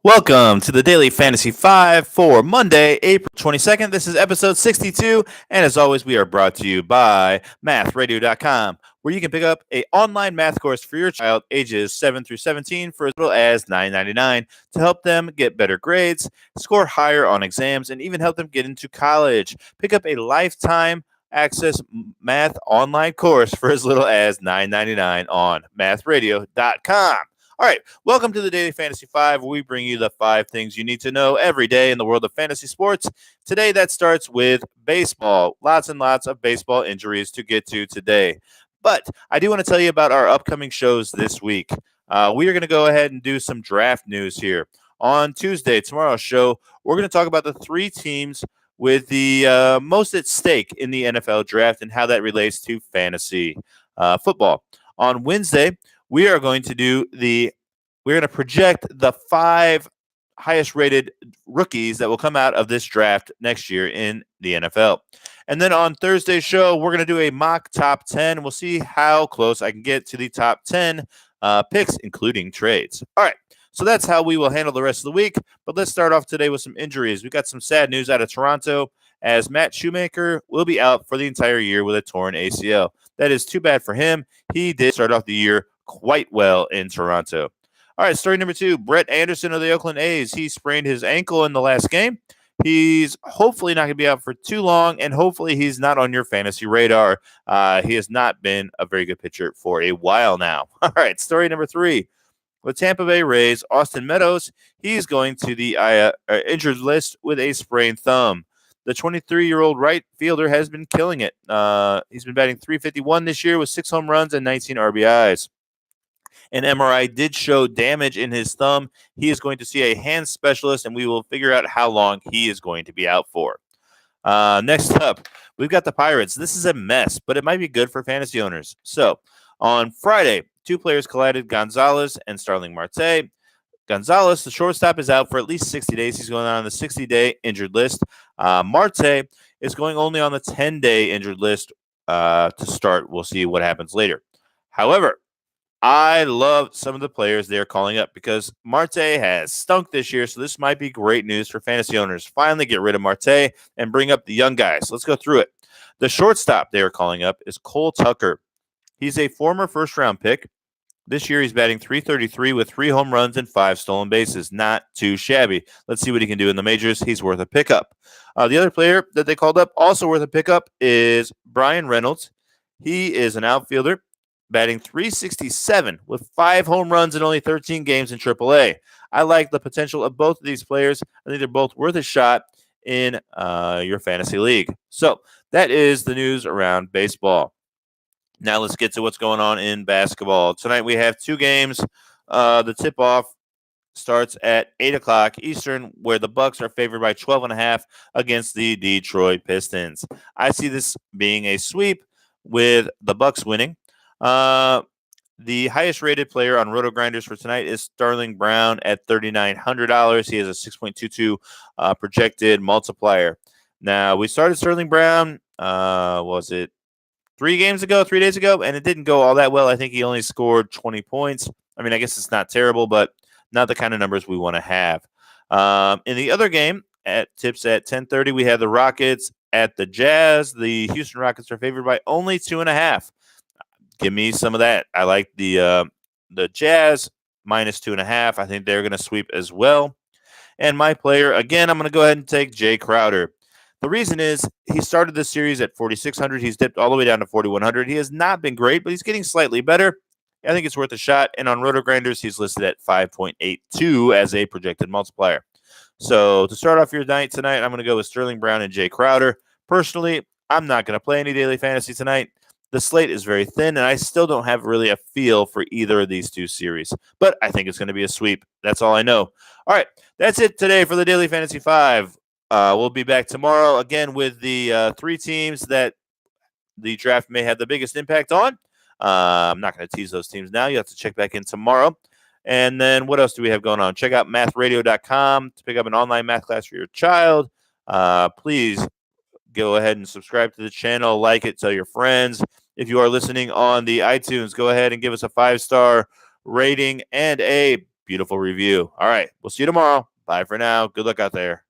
Welcome to the Daily Fantasy 5 for Monday, April 22nd. This is episode 62, and as always, we are brought to you by mathradio.com, where you can pick up an online math course for your child ages 7 through 17 for as little as $9.99 to help them get better grades, score higher on exams, and even help them get into college. Pick up a lifetime access math online course for as little as $9.99 on mathradio.com. All right, welcome to the Daily Fantasy 5, where we bring you the 5 things you need to know every day in the world of fantasy sports. Today, that starts with baseball. Lots and lots of baseball injuries to get to today. But I do want to tell you about our upcoming shows this week. We are going to go ahead and do some draft news here. On Tuesday, tomorrow's show, we're going to talk about the 3 teams with the most at stake in the NFL draft and how that relates to fantasy football. On Wednesday, we're going to project the 5 highest rated rookies that will come out of this draft next year in the NFL. And then on Thursday's show, we're going to do a mock top 10. We'll see how close I can get to the top 10 picks, including trades. All right. So that's how we will handle the rest of the week. But let's start off today with some injuries. We've got some sad news out of Toronto, as Matt Shoemaker will be out for the entire year with a torn ACL. That is too bad for him. He did start off the year quite well in Toronto. All right, story number 2, Brett Anderson of the Oakland A's. He sprained his ankle in the last game. He's hopefully not going to be out for too long, and hopefully he's not on your fantasy radar. He has not been a very good pitcher for a while now. All right, story number 3. With Tampa Bay Rays, Austin Meadows, he's going to the injured list with a sprained thumb. The 23-year-old right fielder has been killing it. He's been batting .351 this year with 6 home runs and 19 RBIs. An MRI did show damage in his thumb. He is going to see a hand specialist, and we will figure out how long he is going to be out for. Next up, we've got the Pirates. This is a mess, but it might be good for fantasy owners. So, on Friday, 2 players collided, Gonzalez and Starling Marte. Gonzalez, the shortstop, is out for at least 60 days. He's going on the 60-day injured list. Marte is going only on the 10-day injured list to start. We'll see what happens later. However, I love some of the players they're calling up because Marte has stunk this year, so this might be great news for fantasy owners. Finally get rid of Marte and bring up the young guys. Let's go through it. The shortstop they are calling up is Cole Tucker. He's a former first-round pick. This year he's batting .333 with 3 home runs and 5 stolen bases. Not too shabby. Let's see what he can do in the majors. He's worth a pickup. The other player that they called up, also worth a pickup, is Brian Reynolds. He is an outfielder, batting .367 with 5 home runs in only 13 games in AAA. I like the potential of both of these players. I think they're both worth a shot in your fantasy league. So that is the news around baseball. Now let's get to what's going on in basketball. Tonight we have 2 games. The tip-off starts at 8 o'clock Eastern, where the Bucks are favored by 12.5 against the Detroit Pistons. I see this being a sweep with the Bucks winning. The highest rated player on Roto Grinders for tonight is Sterling Brown at $3,900. He has a 6.22 projected multiplier. Now, we started Sterling Brown, was it 3 days ago, and it didn't go all that well. I think he only scored 20 points. I mean, I guess it's not terrible, but not the kind of numbers we want to have. In the other game, at tips at 10:30, we have the Rockets at the Jazz. The Houston Rockets are favored by only 2.5. Give me some of that. I like the Jazz minus 2.5. I think they're going to sweep as well. And my player, again, I'm going to go ahead and take Jay Crowder. The reason is he started this series at 4,600. He's dipped all the way down to 4,100. He has not been great, but he's getting slightly better. I think it's worth a shot. And on Roto Grinders, he's listed at 5.82 as a projected multiplier. So to start off your night tonight, I'm going to go with Sterling Brown and Jay Crowder. Personally, I'm not going to play any daily fantasy tonight. The slate is very thin, and I still don't have really a feel for either of these 2 series. But I think it's going to be a sweep. That's all I know. All right, that's it today for the Daily Fantasy 5. We'll be back tomorrow again with the 3 teams that the draft may have the biggest impact on. I'm not going to tease those teams now. You have to check back in tomorrow. And then what else do we have going on? Check out mathradio.com to pick up an online math class for your child. Please go ahead and subscribe to the channel, like it, tell your friends. If you are listening on the iTunes, go ahead and give us a 5-star rating and a beautiful review. All right. We'll see you tomorrow. Bye for now. Good luck out there.